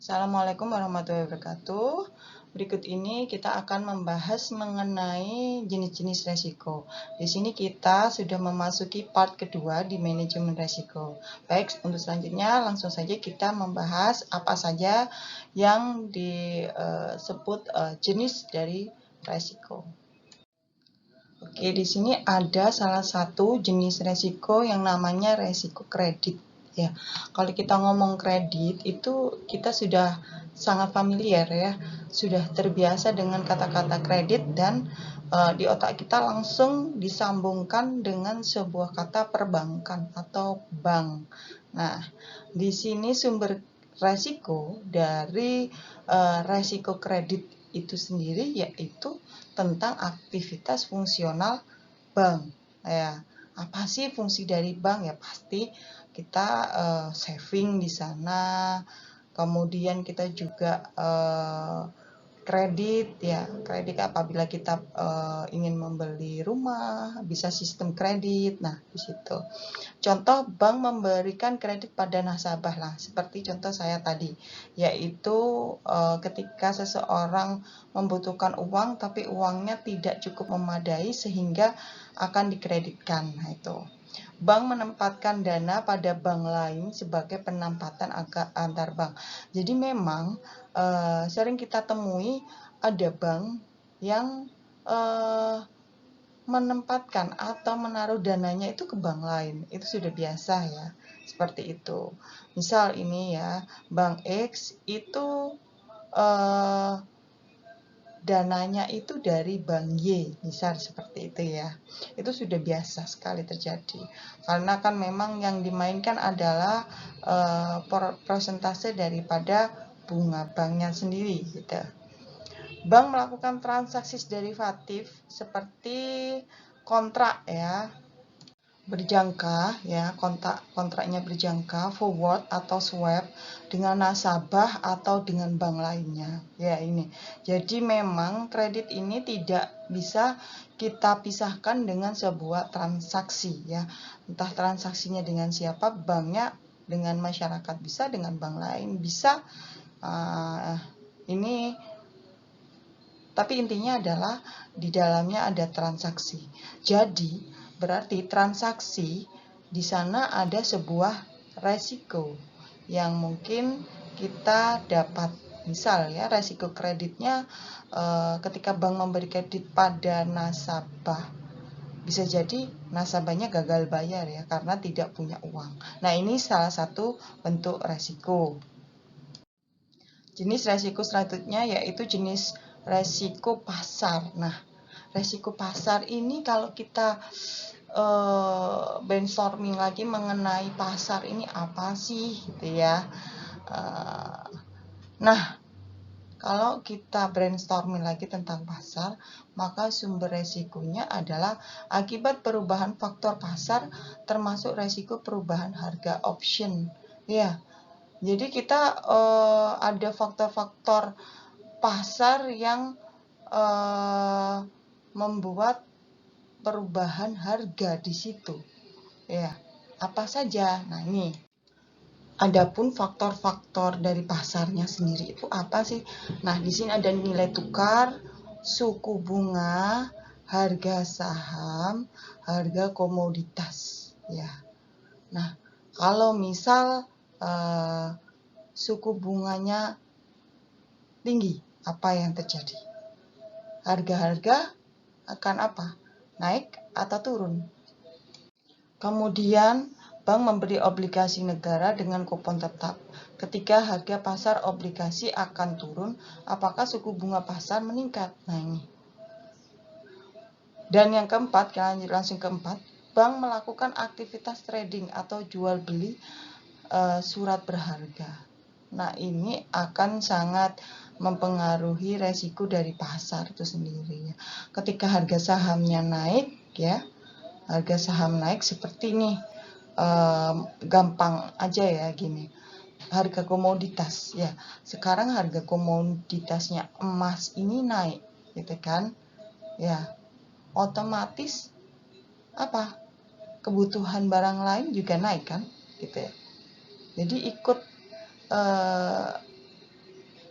Assalamualaikum warahmatullahi wabarakatuh. Berikut ini kita akan membahas mengenai jenis-jenis resiko. Di sini kita sudah memasuki part kedua di manajemen resiko. Baik, untuk selanjutnya langsung saja kita membahas apa saja yang disebut jenis dari resiko. Oke, di sini ada salah satu jenis resiko yang namanya resiko kredit. Ya, kalau kita ngomong kredit itu kita sudah sangat familiar ya, sudah terbiasa dengan kata-kata kredit dan di otak kita langsung disambungkan dengan sebuah kata perbankan atau bank. Nah, di sini sumber resiko dari resiko kredit itu sendiri yaitu tentang aktivitas fungsional bank. Ya, apa sih fungsi dari bank? Ya pasti kita saving di sana, kemudian kita juga kredit ya, kredit apabila kita ingin membeli rumah, bisa sistem kredit. Nah, di situ. Contoh bank memberikan kredit pada nasabah lah, seperti contoh saya tadi, yaitu ketika seseorang membutuhkan uang tapi uangnya tidak cukup memadai sehingga akan dikreditkan. Nah, itu. Bank menempatkan dana pada bank lain sebagai penempatan antar bank. Jadi memang sering kita temui ada bank yang menempatkan atau menaruh dananya itu ke bank lain. Itu sudah biasa ya, seperti itu. Misal ini ya, bank X itu dananya itu dari bank Y, misal seperti itu ya. Itu sudah biasa sekali terjadi. Karena kan memang yang dimainkan adalah persentase daripada bunga banknya sendiri gitu. Bank melakukan transaksi derivatif seperti kontrak ya, berjangka ya, kontraknya berjangka, forward atau swap dengan nasabah atau dengan bank lainnya. Ya, ini. Jadi memang kredit ini tidak bisa kita pisahkan dengan sebuah transaksi ya. Entah transaksinya dengan siapa, banknya dengan masyarakat bisa, dengan bank lain bisa. Ini tapi intinya adalah di dalamnya ada transaksi. Jadi, berarti transaksi di sana ada sebuah resiko yang mungkin kita dapat. Misal ya, resiko kreditnya ketika bank memberi kredit pada nasabah, bisa jadi nasabahnya gagal bayar ya karena tidak punya uang. Nah, ini salah satu bentuk resiko. Jenis resiko selanjutnya yaitu jenis resiko pasar. Nah, resiko pasar ini kalau kita brainstorming lagi mengenai pasar ini apa sih gitu ya. Nah, kalau kita brainstorming lagi tentang pasar, maka sumber resikonya adalah akibat perubahan faktor pasar termasuk resiko perubahan harga option. Ya, jadi kita ada faktor-faktor pasar yang membuat perubahan harga di situ. Ya, apa saja? Nah, ini. Adapun faktor-faktor dari pasarnya sendiri itu apa sih? Nah, di sini ada nilai tukar, suku bunga, harga saham, harga komoditas. Ya. Nah, kalau misal suku bunganya tinggi, apa yang terjadi? Harga-harga akan apa? Naik atau turun? Kemudian, bank memberi obligasi negara dengan kupon tetap. Ketika harga pasar obligasi akan turun, apakah suku bunga pasar meningkat? Nah, ini. Dan yang keempat, kita lanjut langsung keempat, bank melakukan aktivitas trading atau jual beli surat berharga. Nah, ini akan sangat mempengaruhi resiko dari pasar itu sendiri. Ketika harga sahamnya naik, ya, harga saham naik seperti ini, gampang aja ya gini. Harga komoditas ya. Sekarang harga komoditasnya emas ini naik, gitu kan? Ya, otomatis apa? Kebutuhan barang lain juga naik kan, gitu ya. Jadi ikut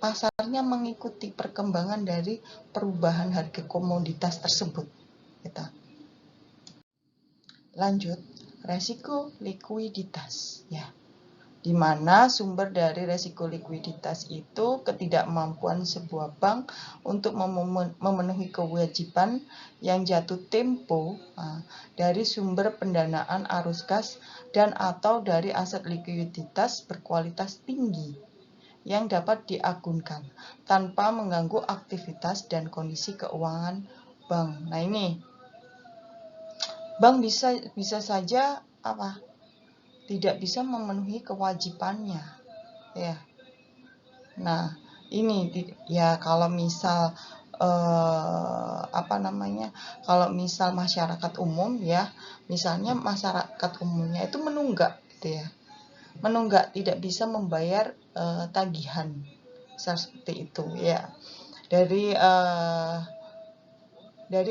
pasarnya mengikuti perkembangan dari perubahan harga komoditas tersebut. Gitu. Lanjut, resiko likuiditas ya. Di mana sumber dari resiko likuiditas itu ketidakmampuan sebuah bank untuk memenuhi kewajiban yang jatuh tempo dari sumber pendanaan arus kas dan atau dari aset likuiditas berkualitas tinggi yang dapat diagunkan tanpa mengganggu aktivitas dan kondisi keuangan bank. Nah ini, bank bisa saja tidak bisa memenuhi kewajibannya ya. Nah ini ya kalau misal kalau misal masyarakat umum ya, misalnya masyarakat umumnya itu menunggak gitu ya, tidak bisa membayar tagihan seperti itu ya, dari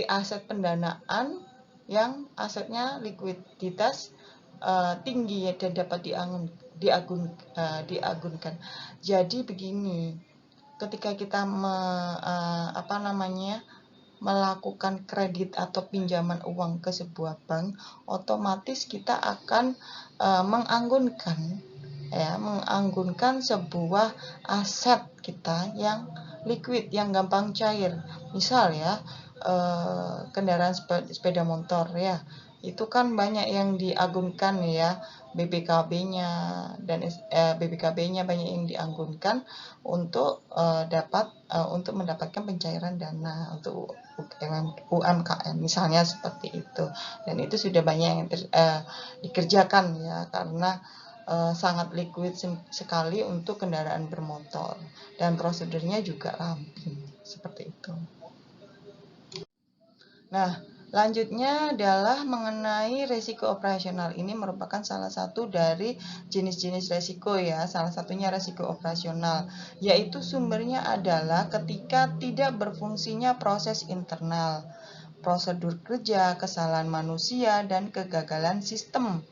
aset pendanaan yang asetnya likuiditas tinggi ya, dan dapat diagunkan. Jadi begini, ketika kita melakukan kredit atau pinjaman uang ke sebuah bank, otomatis kita akan menganggunkan sebuah aset kita yang liquid, yang gampang cair. Misal ya, kendaraan sepeda motor ya, itu kan banyak yang diagunkan ya, BPKB-nya dan BPKB-nya banyak yang diagunkan untuk untuk mendapatkan pencairan dana untuk UMKM misalnya seperti itu. Dan itu sudah banyak yang dikerjakan ya, karena sangat liquid sekali untuk kendaraan bermotor dan prosedurnya juga ramping seperti itu. Nah, lanjutnya adalah mengenai resiko operasional. Ini merupakan salah satu dari jenis-jenis resiko ya. Salah satunya resiko operasional, yaitu sumbernya adalah ketika tidak berfungsinya proses internal, prosedur kerja, kesalahan manusia, dan kegagalan sistem.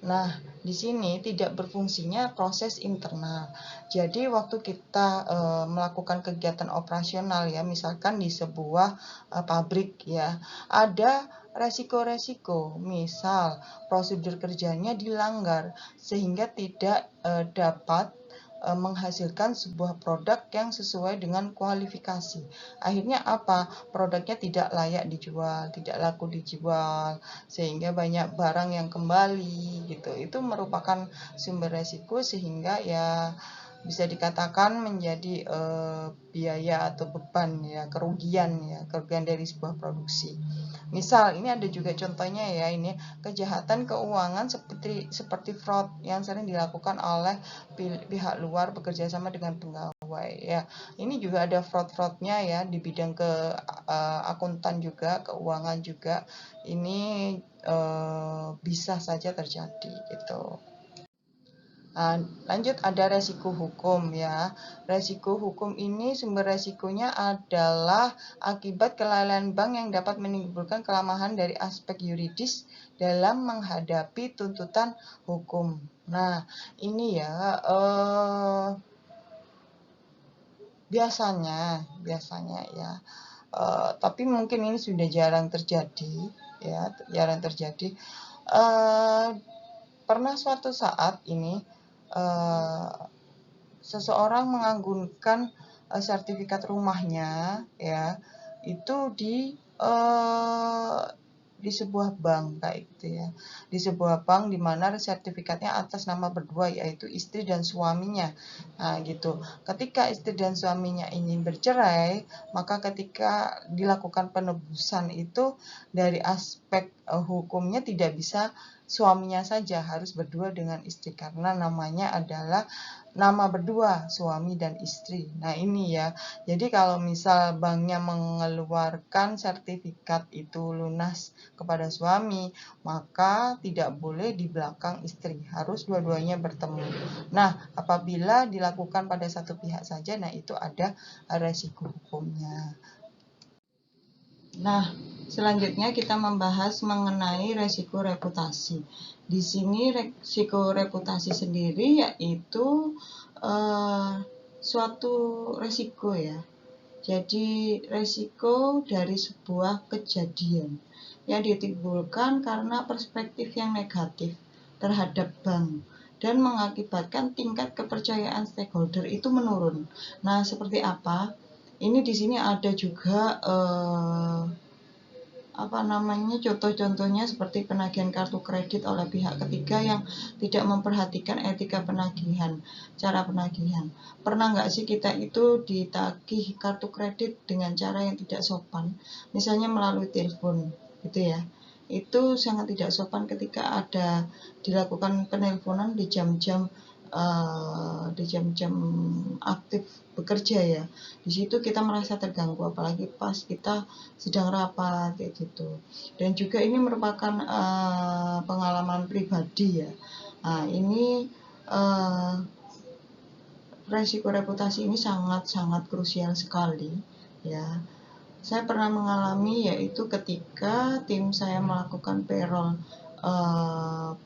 Nah, di sini tidak berfungsinya proses internal. Jadi waktu kita melakukan kegiatan operasional ya, misalkan di sebuah pabrik ya, ada resiko-resiko, misal prosedur kerjanya dilanggar sehingga tidak dapat menghasilkan sebuah produk yang sesuai dengan kualifikasi. Akhirnya apa? Produknya tidak layak dijual, tidak laku dijual, sehingga banyak barang yang kembali gitu. Itu merupakan sumber resiko, sehingga ya bisa dikatakan menjadi biaya atau beban ya, kerugian dari sebuah produksi. Misal ini ada juga contohnya ya, ini kejahatan keuangan seperti fraud yang sering dilakukan oleh pihak luar bekerja sama dengan pegawai ya. Ini juga ada fraud-fraudnya ya, di bidang akuntan juga, keuangan juga. Ini bisa saja terjadi gitu. Lanjut, ada resiko hukum ya. Resiko hukum ini sumber resikonya adalah akibat kelalaian bank yang dapat menimbulkan kelemahan dari aspek yuridis dalam menghadapi tuntutan hukum. Nah, ini ya biasanya ya. Tapi mungkin ini sudah jarang terjadi ya, pernah suatu saat ini seseorang mengagungkan sertifikat rumahnya ya, itu di sebuah bank kayak gitu ya, di sebuah bank di mana sertifikatnya atas nama berdua, yaitu istri dan suaminya. Nah gitu, ketika istri dan suaminya ingin bercerai, maka ketika dilakukan penebusan itu dari aspek hukumnya tidak bisa suaminya saja, harus berdua dengan istri, karena namanya adalah nama berdua, suami dan istri. Nah ini ya, jadi kalau misal banknya mengeluarkan sertifikat itu lunas kepada suami, maka tidak boleh di belakang istri, harus dua-duanya bertemu. Nah, apabila dilakukan pada satu pihak saja, nah itu ada resiko hukumnya. Nah, selanjutnya kita membahas mengenai resiko reputasi. Di sini resiko reputasi sendiri yaitu suatu resiko ya. Jadi resiko dari sebuah kejadian yang ditimbulkan karena perspektif yang negatif terhadap bank dan mengakibatkan tingkat kepercayaan stakeholder itu menurun. Nah, seperti apa? Ini di sini ada juga contoh-contohnya seperti penagihan kartu kredit oleh pihak ketiga yang tidak memperhatikan etika penagihan, cara penagihan. Pernah nggak sih kita itu ditagih kartu kredit dengan cara yang tidak sopan, misalnya melalui telepon gitu ya. Itu sangat tidak sopan ketika ada dilakukan penelponan di jam-jam aktif bekerja ya. Di situ kita merasa terganggu, apalagi pas kita sedang rapat kayak gitu. Dan juga ini merupakan pengalaman pribadi ya. Nah, ini resiko reputasi ini sangat-sangat krusial sekali ya. Saya pernah mengalami yaitu ketika tim saya melakukan payroll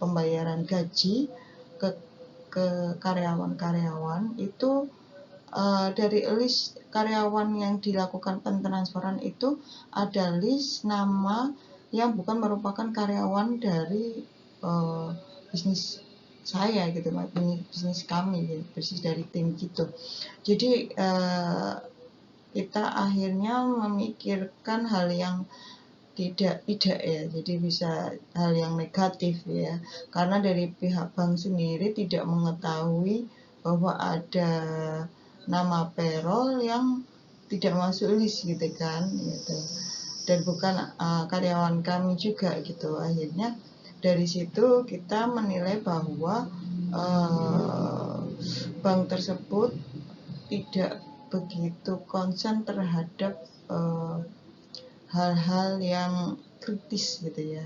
pembayaran gaji ke karyawan-karyawan itu dari list karyawan yang dilakukan pentransferan itu ada list nama yang bukan merupakan karyawan dari bisnis saya gitu, bisnis kami gitu, bisnis dari tim gitu. Jadi kita akhirnya memikirkan hal yang tidak ya, jadi bisa hal yang negatif ya, karena dari pihak bank sendiri tidak mengetahui bahwa ada nama payroll yang tidak masuk list gitu kan gitu, dan bukan karyawan kami juga gitu. Akhirnya dari situ kita menilai bahwa bank tersebut tidak begitu konsen terhadap hal-hal yang kritis gitu ya,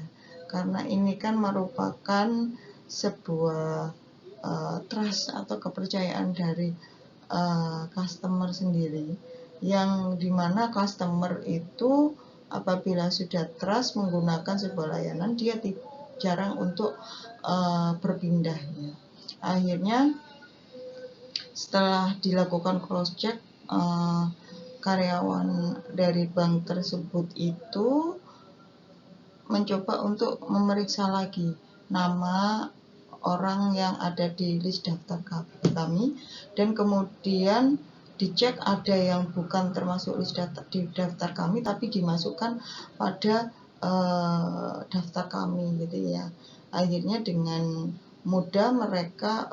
karena ini kan merupakan sebuah trust atau kepercayaan dari customer sendiri, yang dimana customer itu apabila sudah trust menggunakan sebuah layanan, dia jarang untuk berpindah ya. Akhirnya setelah dilakukan cross check, karyawan dari bank tersebut itu mencoba untuk memeriksa lagi nama orang yang ada di list daftar kami, dan kemudian dicek ada yang bukan termasuk list di daftar kami tapi dimasukkan pada daftar kami gitu ya. Akhirnya dengan mudah mereka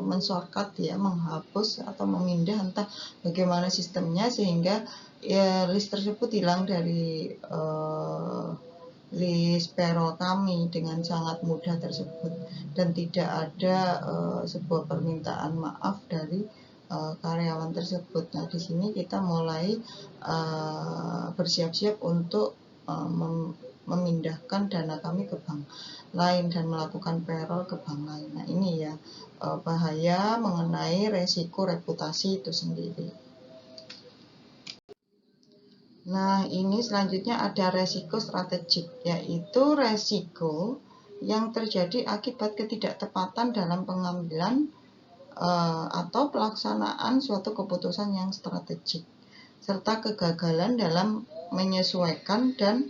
menshortcut ya, menghapus atau memindah, entah bagaimana sistemnya, sehingga ya list tersebut hilang dari list payroll kami dengan sangat mudah tersebut, dan tidak ada sebuah permintaan maaf dari karyawan tersebut. Nah, di sini kita mulai bersiap-siap untuk memindahkan dana kami ke bank lain dan melakukan payroll ke bank lain. Nah, ini ya bahaya mengenai resiko reputasi itu sendiri. Nah, ini selanjutnya ada resiko strategik, yaitu resiko yang terjadi akibat ketidaktepatan dalam pengambilan atau pelaksanaan suatu keputusan yang strategik, serta kegagalan dalam menyesuaikan dan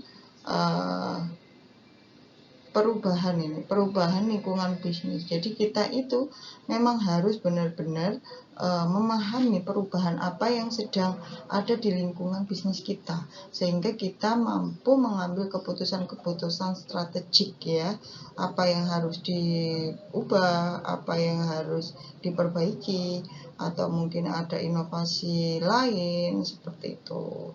perubahan lingkungan bisnis. Jadi kita itu memang harus benar-benar memahami perubahan apa yang sedang ada di lingkungan bisnis kita, sehingga kita mampu mengambil keputusan-keputusan strategik ya, apa yang harus diubah, apa yang harus diperbaiki, atau mungkin ada inovasi lain seperti itu.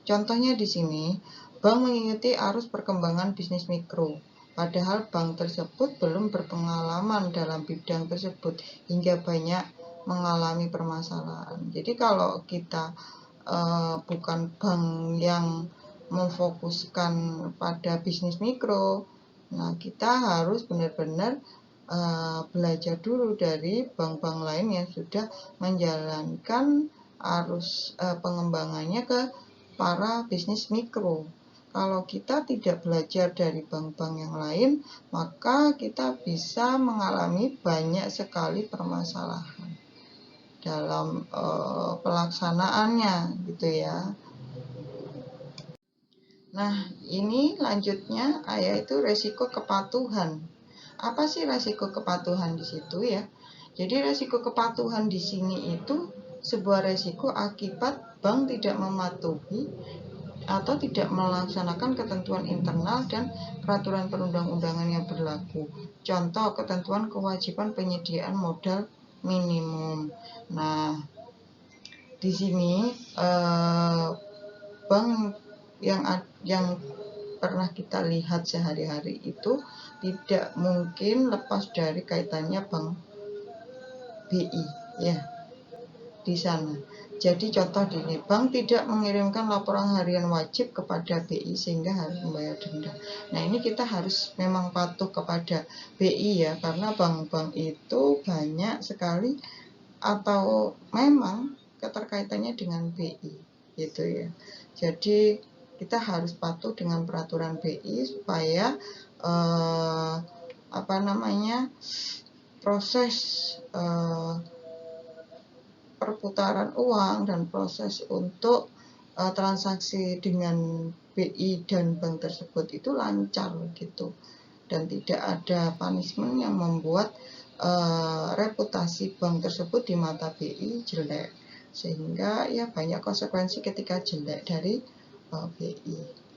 Contohnya di sini, bank mengikuti arus perkembangan bisnis mikro, padahal bank tersebut belum berpengalaman dalam bidang tersebut hingga banyak mengalami permasalahan. Jadi kalau kita bukan bank yang memfokuskan pada bisnis mikro, nah kita harus benar-benar belajar dulu dari bank-bank lain yang sudah menjalankan arus pengembangannya ke para bisnis mikro. Kalau kita tidak belajar dari bank-bank yang lain, maka kita bisa mengalami banyak sekali permasalahan. dalam pelaksanaannya gitu ya. Nah, ini lanjutnya yaitu resiko kepatuhan. Apa sih resiko kepatuhan di situ ya? Jadi resiko kepatuhan di sini itu sebuah resiko akibat bank tidak mematuhi atau tidak melaksanakan ketentuan internal dan peraturan perundang-undangan yang berlaku. Contoh, ketentuan kewajiban penyediaan modal minimum. Nah, di sini bank yang pernah kita lihat sehari-hari itu tidak mungkin lepas dari kaitannya bank BI ya di sana. Jadi contoh ini, bank tidak mengirimkan laporan harian wajib kepada BI sehingga harus membayar denda. Nah, ini kita harus memang patuh kepada BI ya, karena bank-bank itu banyak sekali atau memang keterkaitannya dengan BI gitu ya. Jadi kita harus patuh dengan peraturan BI supaya proses perputaran uang dan proses untuk transaksi dengan BI dan bank tersebut itu lancar gitu, dan tidak ada punishment yang membuat reputasi bank tersebut di mata BI jelek, sehingga ya banyak konsekuensi ketika jelek dari BI.